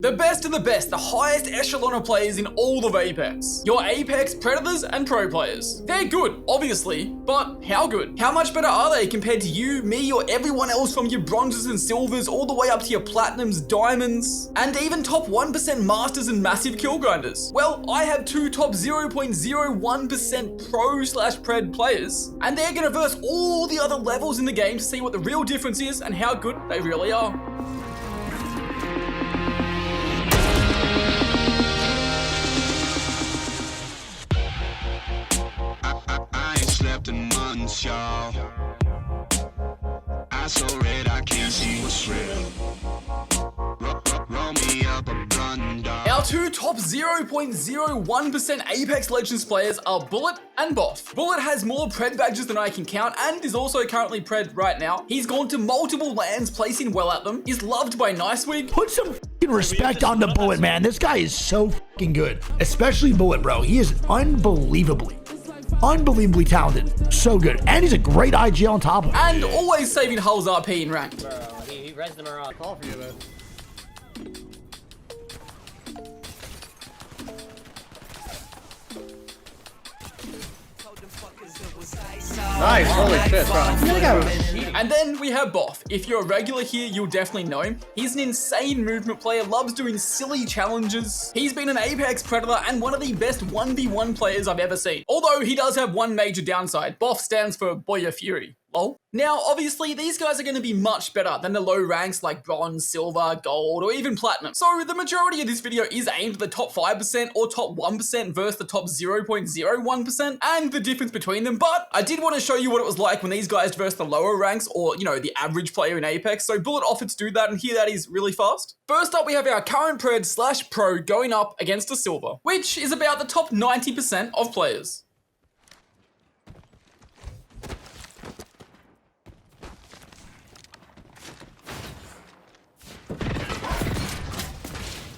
The best of the best, the highest echelon of players in all of Apex. Your Apex Predators and Pro players. They're good, obviously, but how good? How much better are they compared to you, me, or everyone else from your bronzes and silvers all the way up to your platinums, diamonds, and even top 1% masters and massive kill grinders? Well, I have two top 0.01% pro/pred players, and they're gonna verse all the other levels in the game to see what the real difference is and how good they really are. Y'all, I so red I can't see what's real. Roll me up a blunt, dog. Our two top 0.01% Apex Legends players are Bullet and Boff. Bullet has more pred badges than I can count and is also currently pred right now. He's gone to multiple lands, placing well at them. He's loved by Nicewig. Put some fucking respect on the Bullet, man. This guy is so fucking good. Especially Bullet, bro. He is unbelievably talented. So good. And he's a great IG on top of it. And always saving Hull's RP in ranked. Bro, he rezzed him around. Call for you, man. Nice, holy shit, bro. And then we have Boff. If you're a regular here, you'll definitely know him. He's an insane movement player, loves doing silly challenges. He's been an Apex Predator and one of the best 1v1 players I've ever seen. Although he does have one major downside. Boff stands for Boya Fury. Lol. Now, obviously, these guys are going to be much better than the low ranks like bronze, silver, gold, or even platinum. So the majority of this video is aimed at the top 5% or top 1% versus the top 0.01% and the difference between them. But I did want to show you what it was like when these guys versus the lower ranks or, you know, the average player in Apex. So Bullet offered to do that, and here that is really fast. First up, we have our current pred/pro going up against a silver, which is about the top 90% of players.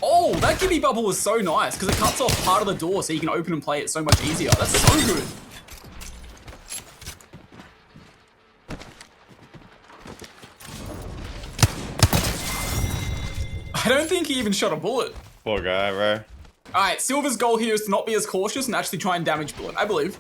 Oh, that Gibby bubble was so nice because it cuts off part of the door so you can open and play it so much easier. That's so good. I don't think he even shot a bullet. Poor guy, bro. Alright, Silver's goal here is to not be as cautious and actually try and damage Bullet, I believe.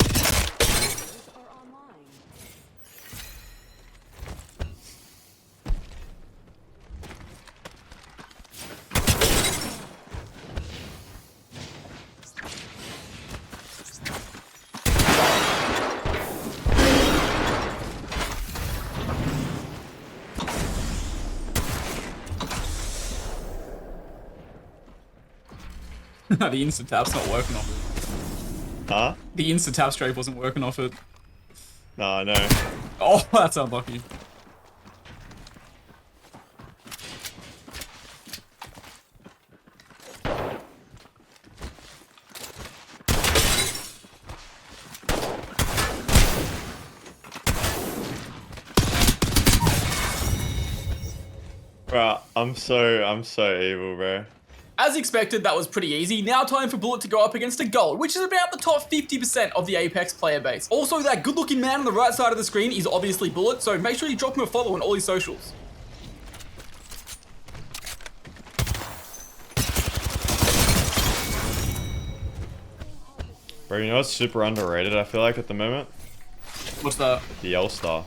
The instant tap's not working off it. Huh? The instant tap strafe wasn't working off it. No, I know. Oh, that's unlucky. Bro, I'm so evil, bro. As expected, that was pretty easy. Now time for Bullet to go up against a gold, which is about the top 50% of the Apex player base. Also, that good-looking man on the right side of the screen is obviously Bullet, so make sure you drop him a follow on all his socials. Bro, you know what's super underrated, I feel like, at the moment? What's that? The L-Star.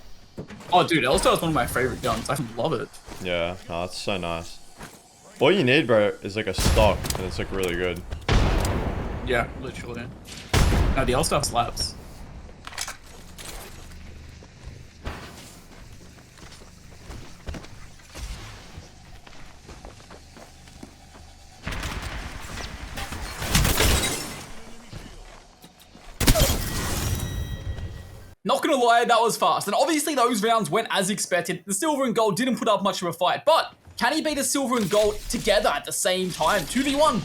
Oh, dude, L-Star is one of my favorite guns. I love it. Yeah, no, it's so nice. All you need, bro, is like a stock, and it's like really good. Yeah, literally. No, the L-Star slaps. Not gonna lie, that was fast. And obviously those rounds went as expected. The silver and gold didn't put up much of a fight, but can he beat a silver and gold together at the same time? 2v1.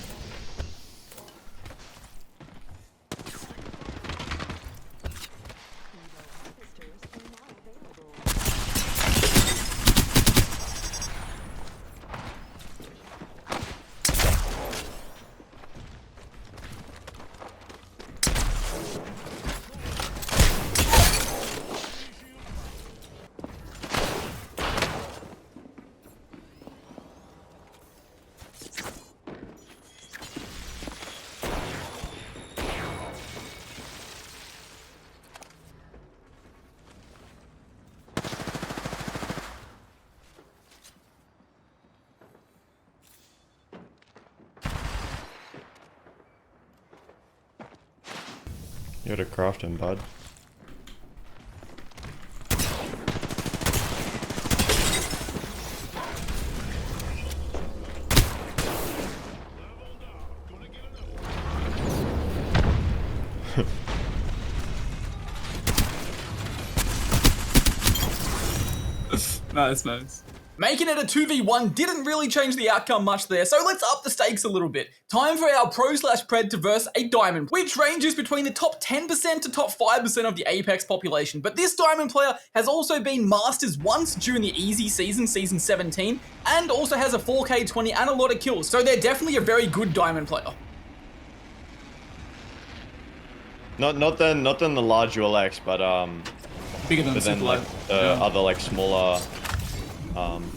You gotta craft him, bud. Nice, nice. Making it a 2v1 didn't really change the outcome much there, so let's up the stakes a little bit. Time for our pro/pred to verse a diamond, which ranges between the top 10% to top 5% of the Apex population. But this diamond player has also been masters once during the easy season, season 17, and also has a 4K 20 and a lot of kills, so they're definitely a very good diamond player. Not then the large ULX, but Bigger than then like the other like smaller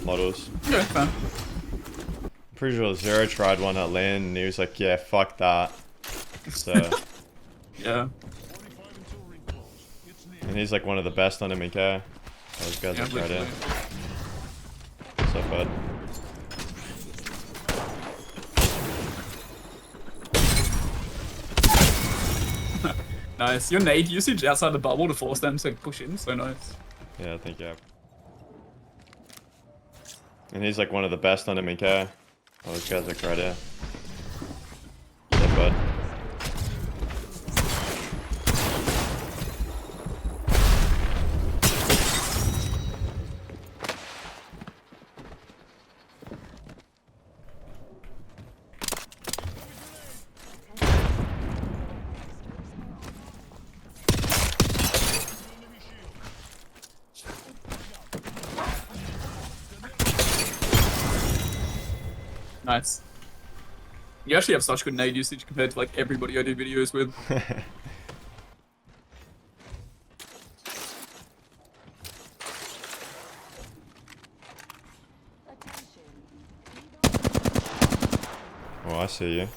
models. Yeah, fine. Pretty sure Zero tried one at LAN and he was like, yeah, fuck that. So Yeah. and he's like one of the best on MK. Those guys Yeah, are right in. literally. What's up, bud? Nice. Your nade usage outside the bubble to force them to push in, so nice. Yeah, I think yeah. And he's like one of the best on MK. Oh, those guys are right here. What's up, bud? Nice. You actually have such good nade usage compared to like everybody I do videos with. Oh, I see you.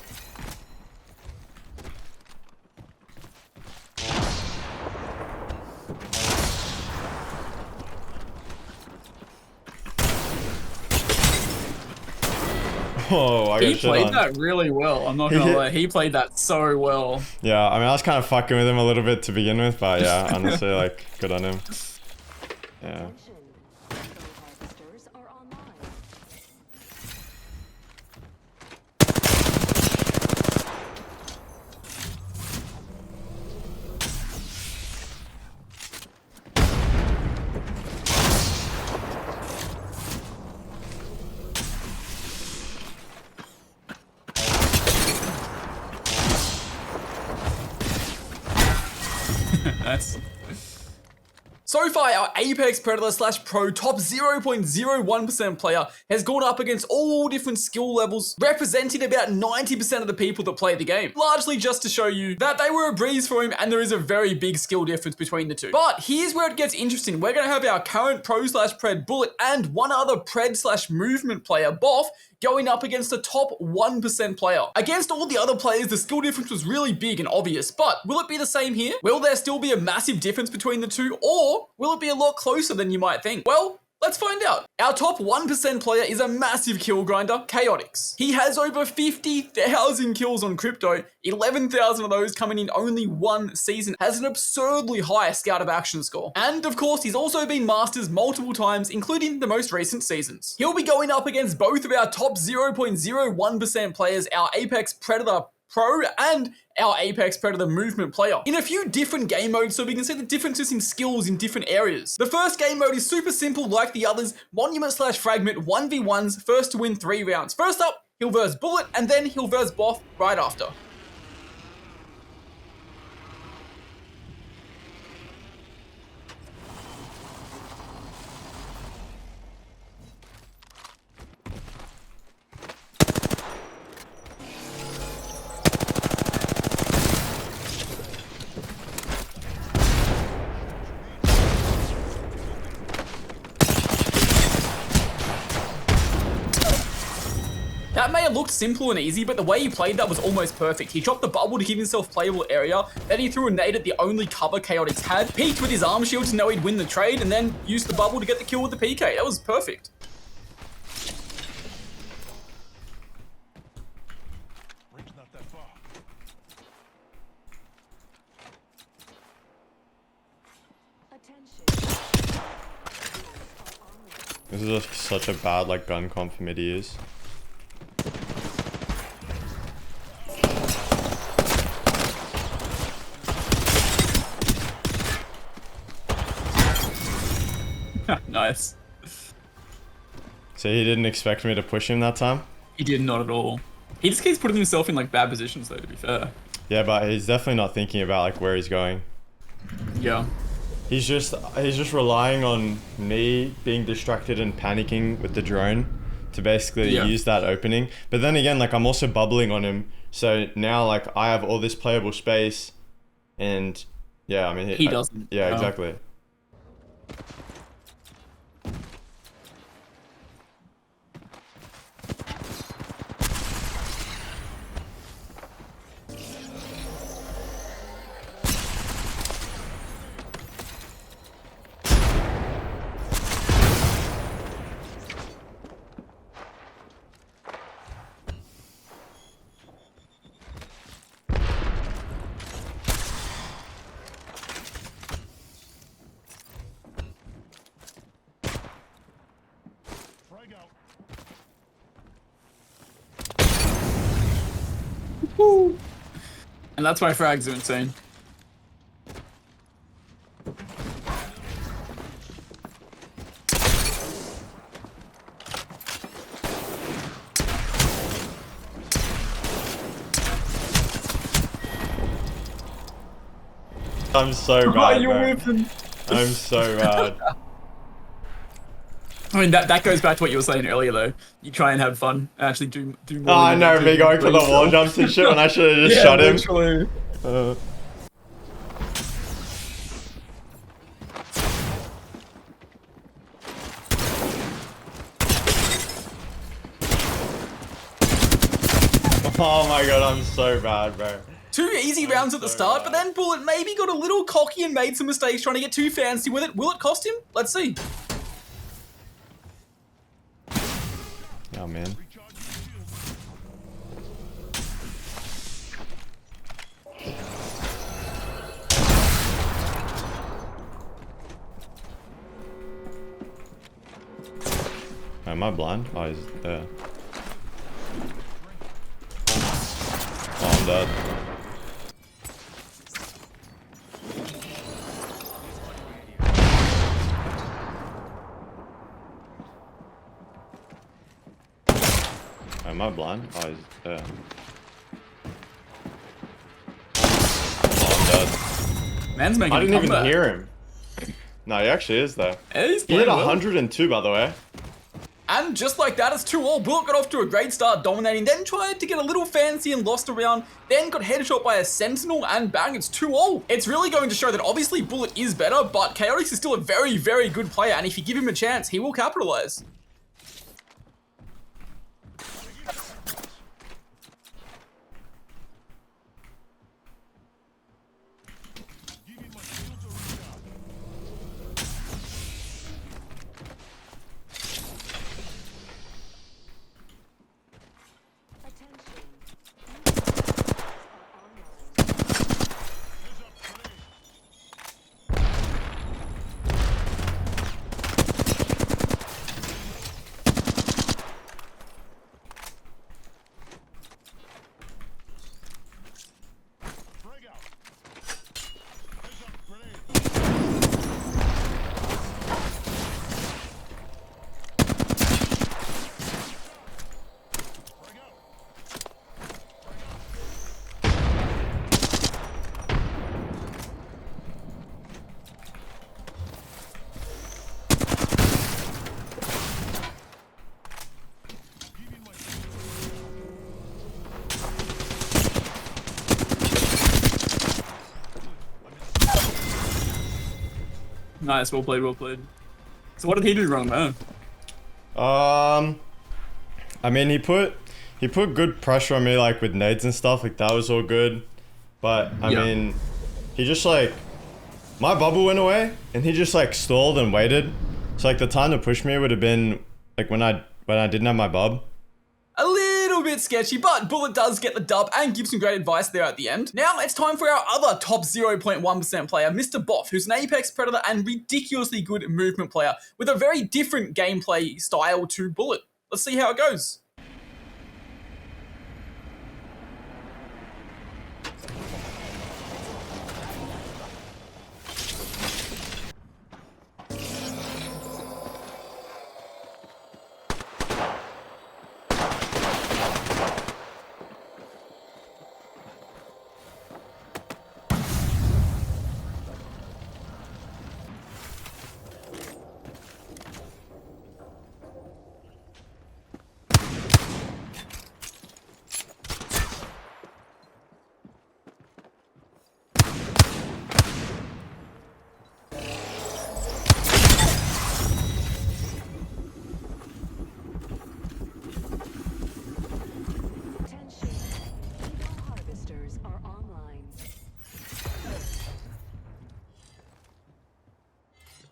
Oh, I got He shit played on. that really well, I'm not gonna lie. He played that so well. Yeah, I mean, I was kind of fucking with him a little bit to begin with, but yeah, honestly, like, good on him. Yeah. Harvesters are online. Nice. So far, our Apex Predator / Pro top 0.01% player has gone up against all different skill levels, representing about 90% of the people that play the game. Largely just to show you that they were a breeze for him and there is a very big skill difference between the two. But here's where it gets interesting. We're going to have our current pro/pred Bullet and one other pred/movement player, Boff, going up against a top 1% player. Against all the other players, the skill difference was really big and obvious, but will it be the same here? Will there still be a massive difference between the two, or will it be a lot closer than you might think? Well, let's find out. Our top 1% player is a massive kill grinder, KaotikZx. He has over 50,000 kills on crypto, 11,000 of those coming in only one season, has an absurdly high scout of action score. And of course, he's also been masters multiple times, including the most recent seasons. He'll be going up against both of our top 0.01% players, our Apex Predator Pro and our Apex Predator movement player, in a few different game modes so we can see the differences in skills in different areas. The first game mode is super simple like the others, Monument/Fragment 1v1s, first to win 3 rounds. First up, he'll verse Bullet and then he'll verse Boff right after. That may have looked simple and easy, but the way he played that was almost perfect. He dropped the bubble to give himself playable area, then he threw a nade at the only cover KaotikZx had, peeked with his arm shield to know he'd win the trade, and then used the bubble to get the kill with the PK. That was perfect. This is just such a bad like gun comp for me to use. Nice. So he didn't expect me to push him that time? He did not at all. He just keeps putting himself in like bad positions though, to be fair. Yeah, but he's definitely not thinking about like where he's going. Yeah. He's just relying on me being distracted and panicking with the drone to basically use that opening. But then again, like I'm also bubbling on him. So now like I have all this playable space and yeah, I mean he doesn't. Yeah, exactly. Woo. And that's why frags are insane. I'm so bad, you're bro. whipping. I'm so bad. I mean, that goes back to what you were saying earlier, though. You try and have fun, and actually do more. Oh, I know, me going for the wall jumps and shit when I should have just shot him. Literally. Oh my god, I'm so bad, bro. 2 easy rounds at the start, but then Bullet maybe got a little cocky and made some mistakes trying to get too fancy with it. Will it cost him? Let's see. Oh man. Am I blind? Oh, he's there. Oh, I'm dead. Am I blind? Oh, he's there. Oh, I'm dead. Man's making I a didn't even comeback. hear him. No, he actually is there. Yeah, he's He playing hit well. 102, by the way. And just like that, it's 2-all. Bullet got off to a great start dominating, then tried to get a little fancy and lost a round, then got headshot by a Sentinel, and bang, it's 2-all. It's really going to show that obviously Bullet is better, but KaotikZx is still a very, very good player, and if you give him a chance, he will capitalize. Nice, well played, well played. So what did he do wrong, man? I mean, he put good pressure on me, like with nades and stuff. Like that was all good, but I mean, he just like my bubble went away, and he just like stalled and waited. So like the time to push me would have been like when I didn't have my bub. A little bit bit sketchy, but Bullet does get the dub and gives some great advice there at the end. Now it's time for our other top 0.1% player, Mr. Boff, who's an Apex Predator and ridiculously good movement player with a very different gameplay style to Bullet. Let's see how it goes. Attention. Evo harvesters are online.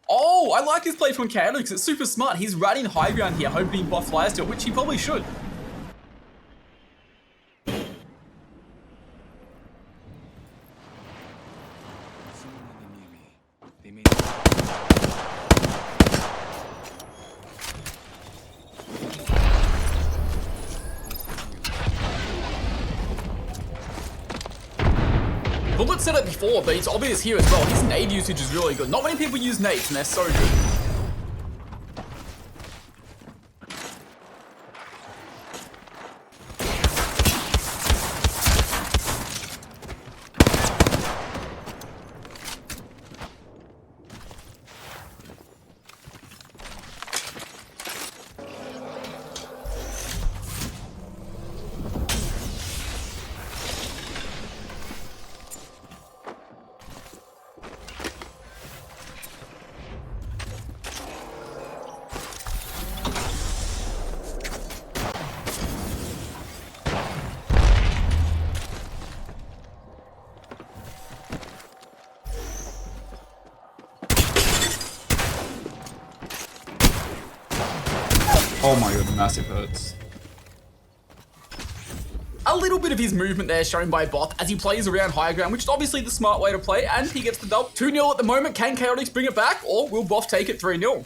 Oh, I like this play from KaotikZx. It's super smart. He's running high ground here, hoping Boff flies to it, which he probably should. Bullet said it before, but it's obvious here as well. His nade usage is really good. Not many people use nades, and they're so good. Oh my god, the massive hurts. A little bit of his movement there shown by Boff as he plays around high ground, which is obviously the smart way to play, and he gets the dub. 2-0 at the moment. Can KaotikZx bring it back, or will Boff take it 3-0?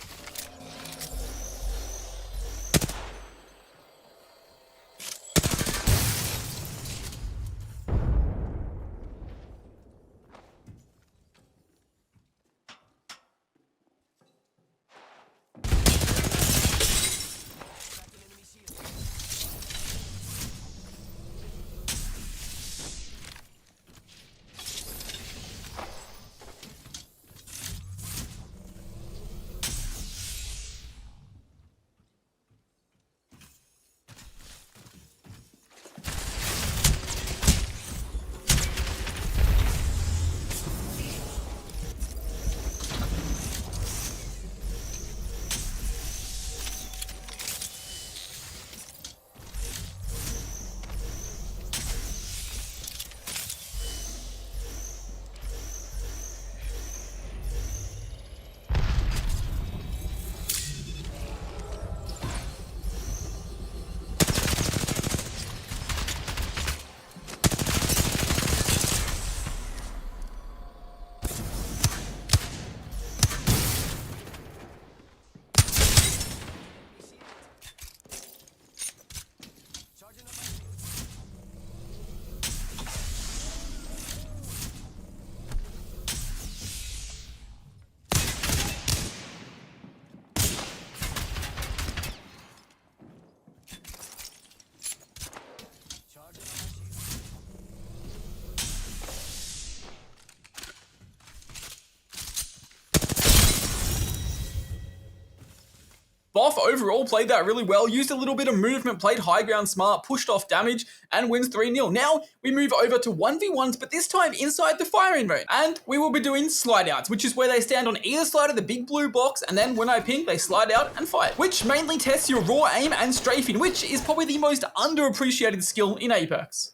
Boff overall played that really well, used a little bit of movement, played high ground smart, pushed off damage, and wins 3-0. Now we move over to 1v1s, but this time inside the firing range. And we will be doing slide outs, which is where they stand on either side of the big blue box, and then when I ping, they slide out and fire, which mainly tests your raw aim and strafing, which is probably the most underappreciated skill in Apex.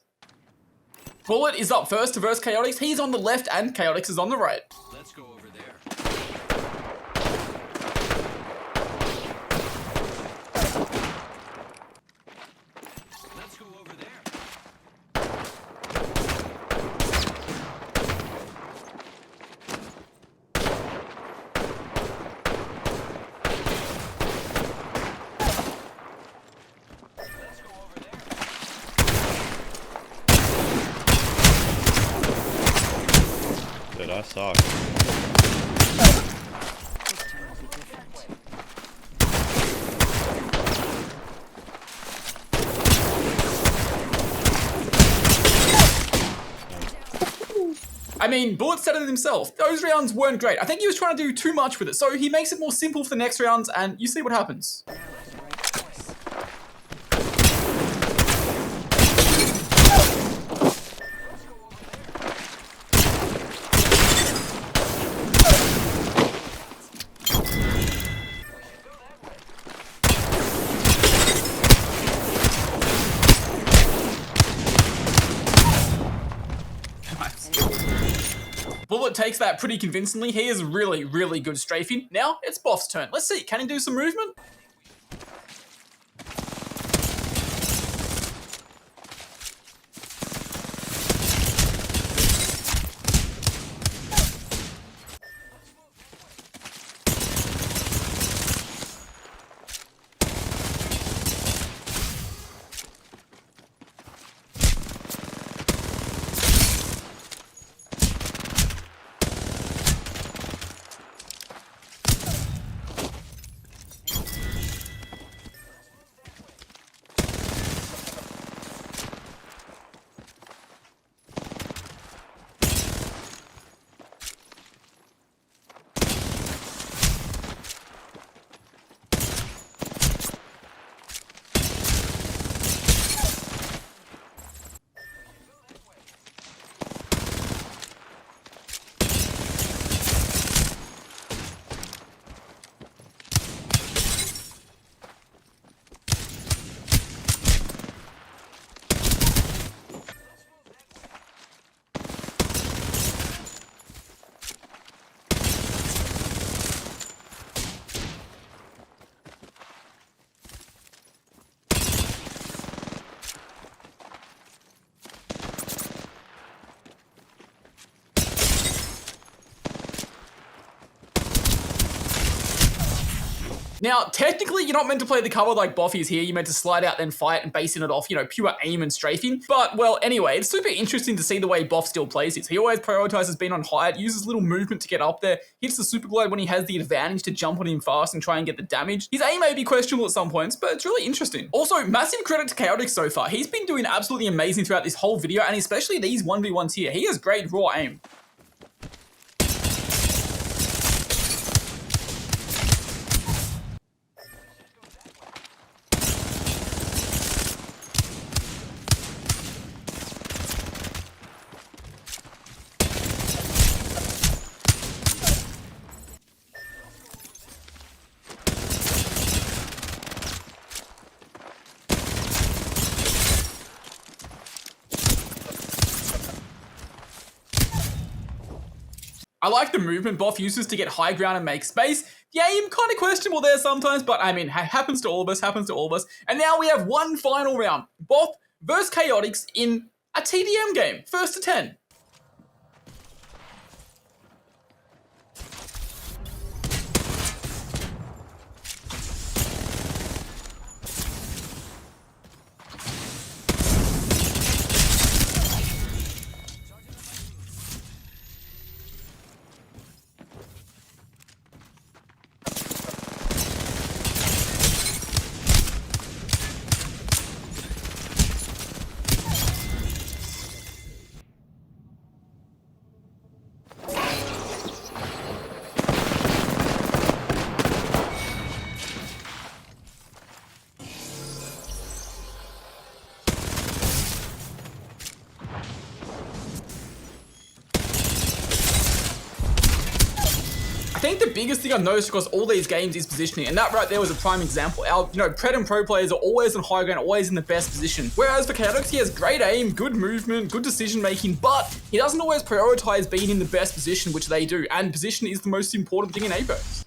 Bullet is up first to verse KaotikZx. He's on the left and KaotikZx is on the right. Let's go over there. Let's go over I suck. I mean, Bullet said it himself. Those rounds weren't great. I think he was trying to do too much with it, so he makes it more simple for the next rounds, and you see what happens. Bullet takes that pretty convincingly. He is really, really good strafing. Now, it's Boff's turn. Let's see, can he do some movement? Now, technically, you're not meant to play the cover like Boffy's here. You're meant to slide out, then fight, and basing it off, you know, pure aim and strafing. But, well, anyway, it's super interesting to see the way Boff still plays this. He always prioritizes being on height, uses little movement to get up there, hits the super glide when he has the advantage to jump on him fast and try and get the damage. His aim may be questionable at some points, but it's really interesting. Also, massive credit to KaotikZx so far. He's been doing absolutely amazing throughout this whole video, and especially these 1v1s here. He has great raw aim. I like the movement Boff uses to get high ground and make space. The aim kind of questionable there sometimes, but I mean, happens to all of us, And now we have one final round. Boff versus KaotikZx in a TDM game, 1st to 10. I think the biggest thing I've noticed across all these games is positioning, and that right there was a prime example. Our, Pred and Pro players are always on high ground, always in the best position. Whereas for KaotikZx, he has great aim, good movement, good decision making, but he doesn't always prioritize being in the best position, which they do, and position is the most important thing in Apex.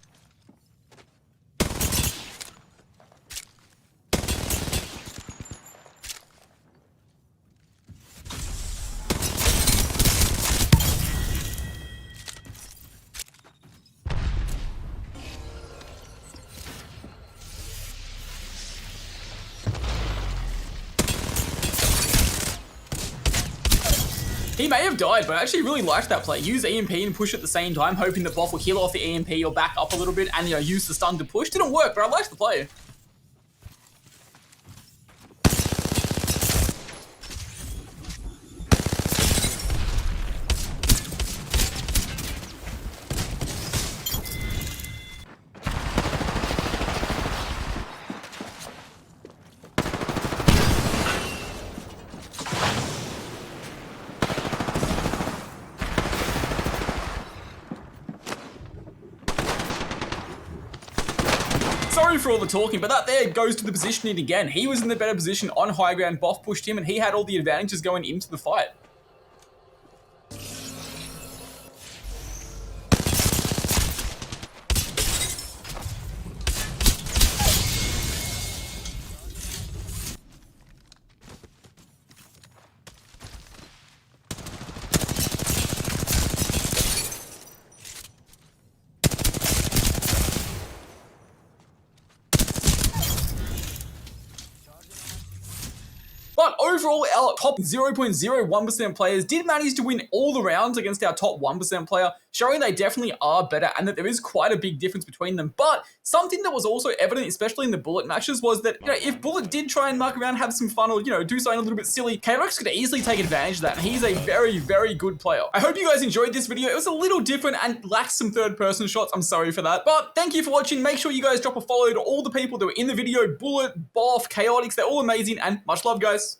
He may have died, but I actually really liked that play. Use EMP and push at the same time, hoping that Boff will heal off the EMP or back up a little bit and, use the stun to push. Didn't work, but I liked the play. Sorry for all the talking, but that there goes to the positioning again. He was in the better position on high ground, Boff pushed him, and he had all the advantages going into the fight. But overall, our top 0.01% players did manage to win all the rounds against our top 1% player, showing they definitely are better and that there is quite a big difference between them. But something that was also evident, especially in the Bullet matches, was that, if Bullet did try and muck around, have some fun, or, do something a little bit silly, KaotikZx could easily take advantage of that, and he's a very, very good player. I hope you guys enjoyed this video. It was a little different and lacked some third-person shots. I'm sorry for that. But thank you for watching. Make sure you guys drop a follow to all the people that were in the video. Bullet, Boff, KaotikZx, they're all amazing, and much love, guys.